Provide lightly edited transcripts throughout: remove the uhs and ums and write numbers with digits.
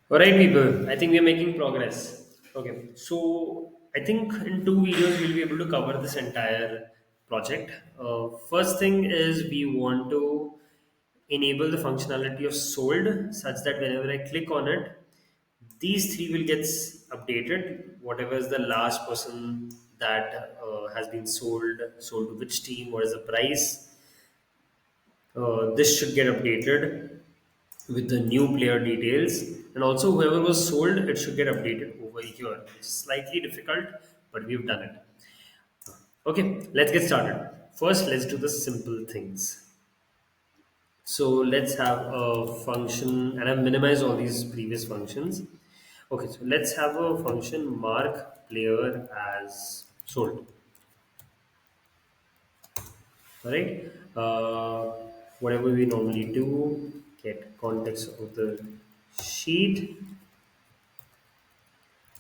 All right, people. I think we are making progress. Okay, so I think in two videos we'll be able to cover this entire project. First thing is we want to enable the functionality of sold such that whenever I click on it, these three will get updated. Whatever is the last person that has been sold to which team, what is the price, this should get updated with the new player details, and also whoever was sold, it should get updated over here. It's slightly difficult, but we've done it. Okay, let's get started. First, let's do the simple things. So let's have a function, and I've minimized all these previous functions. Okay, so let's have a function mark player as sold. All right. Whatever we normally do, get context of the sheet.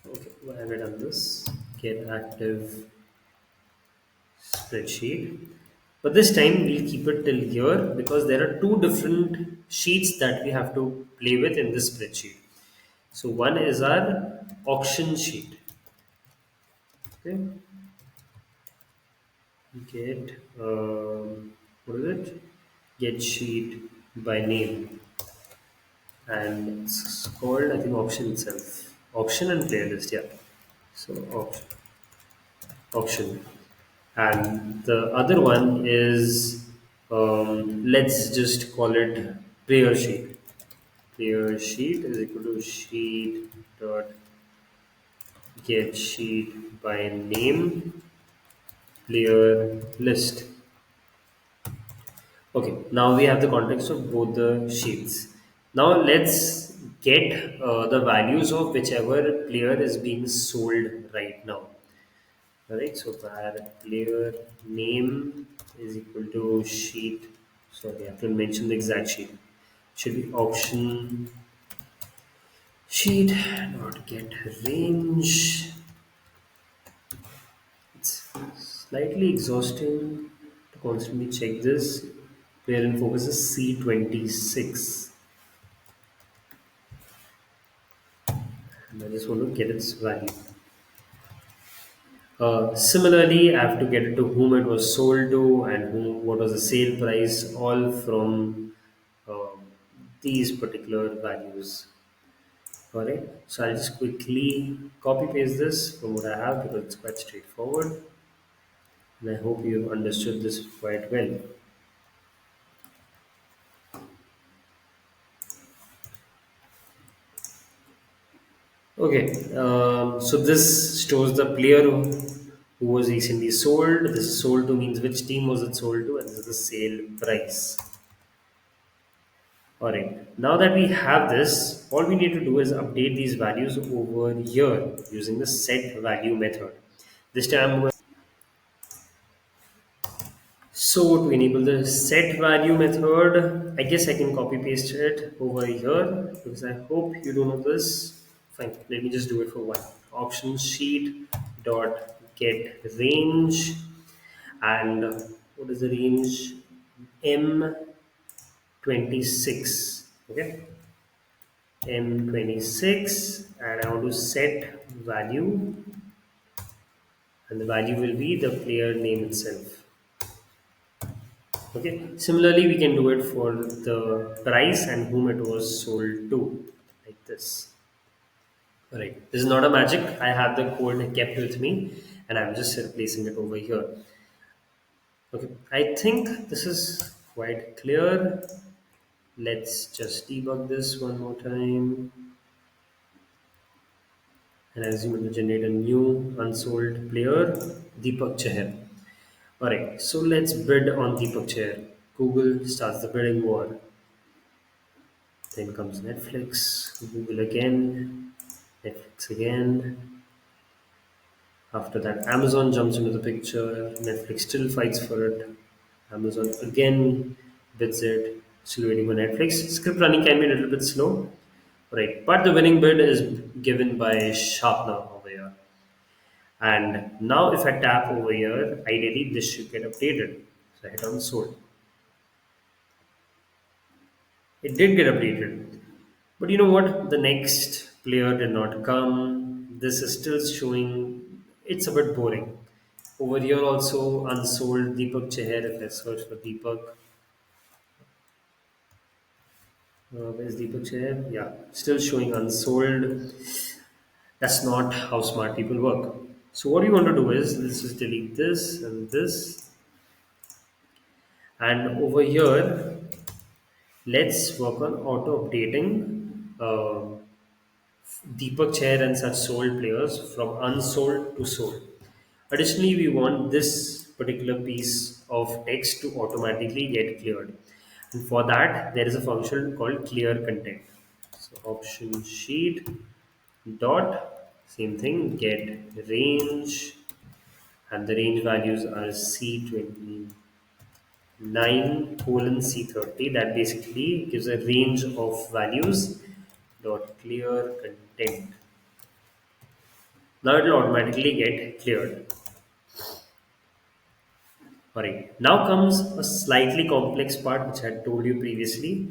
Okay, why have I done this? Get active spreadsheet. But this time we'll keep it till here because there are two different sheets that we have to play with in this spreadsheet. So one is our auction sheet. Okay, get what is it? Get sheet by name, and it's called, I think, auction itself. Auction and playlist, yeah. So auction. And the other one is, let's just call it player sheet. Player sheet is equal to sheet dot get sheet by name player list. Okay, now we have the context of both the sheets. Now let's get the values of whichever player is being sold right now. Alright, so var player name is equal to sheet. Sorry, I have to mention the exact sheet. Should be option sheet, not get range. It's slightly exhausting to constantly check this. Player in focus is C26, and I just want to get its value. Similarly, I have to get it to whom it was sold to and what was the sale price, all from um, these particular values. Alright, so I'll just quickly copy paste this from what I have because it's quite straightforward, and I hope you've understood this quite well. Okay, so this stores the player who was recently sold. This is sold to means which team was it sold to, and this is the sale price. Alright, now that we have this, all we need to do is update these values over here using the set value method. This time I'm going. So to enable the set value method, I guess I can copy paste it over here because I hope you don't know this. Fine, let me just do it for one. Option sheet dot get range, and what is the range? M26. Okay, M26, and I want to set value, and the value will be the player name itself. Okay. Similarly, we can do it for the price and whom it was sold to, like this. All right. This is not a magic. I have the code kept with me, and I'm just replacing it over here. Okay. I think this is quite clear. Let's just debug this one more time, and I assume it will generate a new unsold player, Deepak Chahar. All right. So let's bid on Deepak Chahar. Google starts the bidding war. Then comes Netflix, Google again, Netflix again. After that, Amazon jumps into the picture. Netflix still fights for it. Amazon again bids it. Still waiting for Netflix. Script running can be a little bit slow, right? But the winning bid is given by Sharpener over here. And now, if I tap over here, ideally this should get updated. So I hit on sold. It did get updated. But you know what? The next player did not come. This is still showing it's a bit boring. Over here also unsold Deepak Cheher. If I search for Deepak, where's Deepak Cheher? Yeah, still showing unsold. That's not how smart people work. So what you want to do is let's just delete this, and over here let's work on auto updating Deepak Chair and such sold players from unsold to sold. Additionally, we want this particular piece of text to automatically get cleared. And for that, there is a function called clear content. So option sheet dot same thing get range, and the range values are C29 colon C30. That basically gives a range of values dot clear content. Now it will automatically get cleared. Alright. Now comes a slightly complex part which I had told you previously,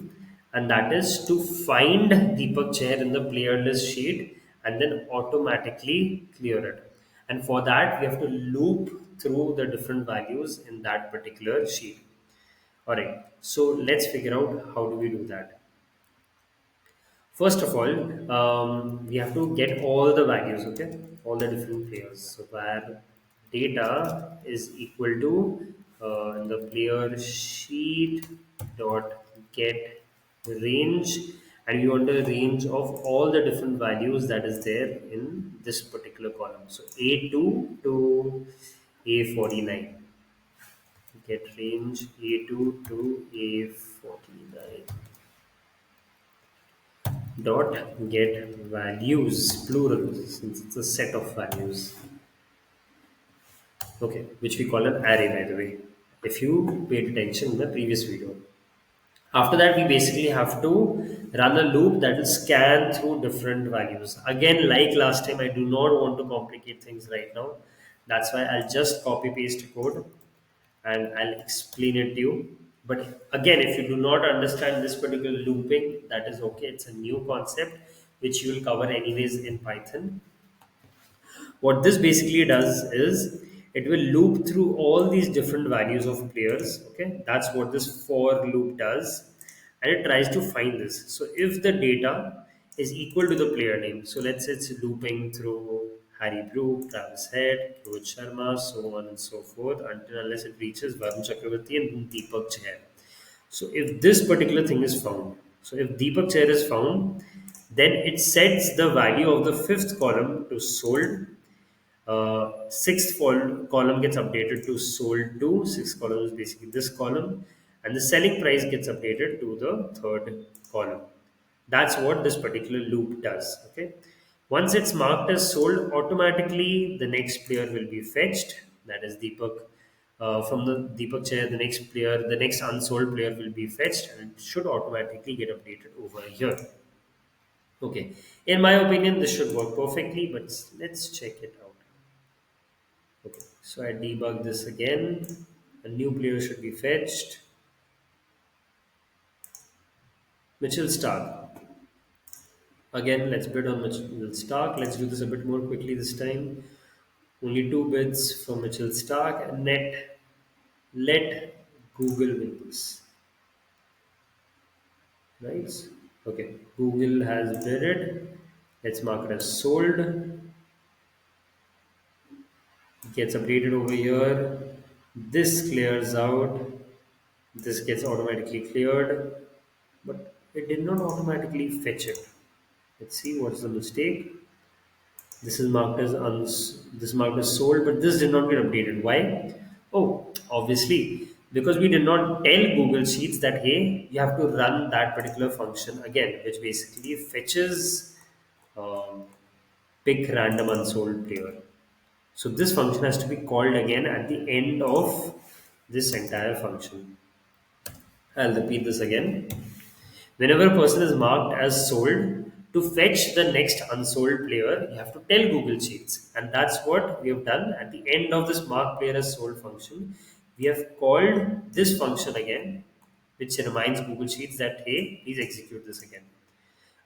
and that is to find Deepak Chair in the player list sheet and then automatically clear it. And for that, we have to loop through the different values in that particular sheet. Alright. So let's figure out how do we do that. First of all, we have to get all the values, okay? All the different players. So where data is equal to the player sheet dot get range, and you want a range of all the different values that is there in this particular column. So A2 to A49. Get range A2 to A49 dot get values plural since it's a set of values, okay, which we call an array, by the way, if you paid attention in the previous video. After that, we basically have to run a loop that will scan through different values. Again, like last time, I do not want to complicate things right now. That's why I'll just copy paste code and I'll explain it to you. But again, if you do not understand this particular looping, that is okay. It's a new concept which you will cover anyways in Python. What this basically does is it will loop through all these different values of players. Okay, that's what this for loop does, and it tries to find this. So if the data is equal to the player name, so let's say it's looping through Harry Brook, Travis Head, Rohit Sharma, so on and so forth, until unless it reaches Varun Chakravarti and Deepak Chahar. So if this particular thing is found, so if Deepak Chair is found, then it sets the value of the fifth column to sold. Sixth column gets updated to sold to. Sixth column is basically this column, and the selling price gets updated to the third column. That's what this particular loop does. Okay. Once it's marked as sold, automatically the next player will be fetched. That is Deepak. From the Deepak chair, the next player, the next unsold player will be fetched, and it should automatically get updated over here. Okay. In my opinion, this should work perfectly, but let's check it out. Okay, so I debug this again. A new player should be fetched. Mitchell Stark. Again, let's bid on Mitchell Stark. Let's do this a bit more quickly this time. Only two bids for Mitchell Stark, and let Google win this. Right? Okay, Google has bid it. Let's mark it as sold. It gets updated over here. This clears out. This gets automatically cleared, but it did not automatically fetch it. Let's see what's the mistake. This is marked as this marked as sold, but this did not get updated. Why? Oh, obviously because we did not tell Google Sheets that hey, you have to run that particular function again, which basically fetches um, pick random unsold player. So this function has to be called again at the end of this entire function. I'll repeat this again. Whenever a person is marked as sold, to fetch the next unsold player, you have to tell Google Sheets. And that's what we have done at the end of this mark player as sold function. We have called this function again, which reminds Google Sheets that, hey, please execute this again.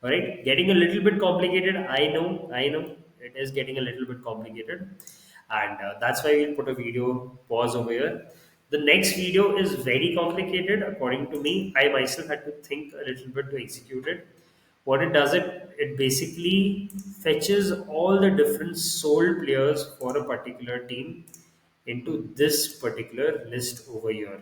All right, getting a little bit complicated. I know, it is getting a little bit complicated, and that's why we'll put a video pause over here. The next video is very complicated, according to me. I myself had to think a little bit to execute it. What it does, it basically fetches all the different sold players for a particular team into this particular list over here.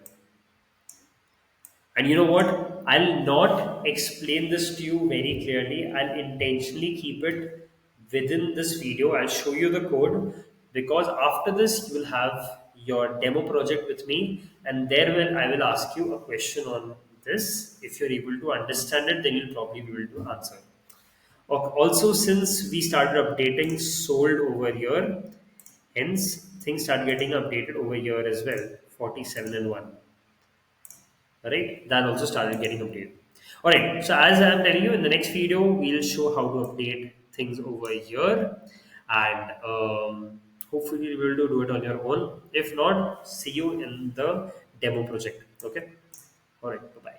And you know what? I'll not explain this to you very clearly. I'll intentionally keep it within this video. I'll show you the code because after this, you will have your demo project with me, and there will I will ask you a question on this. If you're able to understand it, then you'll probably be able to answer. Also, since we started updating sold over here, hence things start getting updated over here as well. 47 and 1. Right, that also started getting updated. All right, so as I'm telling you, in the next video we'll show how to update things over here, and hopefully you'll be able to do it on your own. If not, see you in the demo project. Okay. All right, bye bye.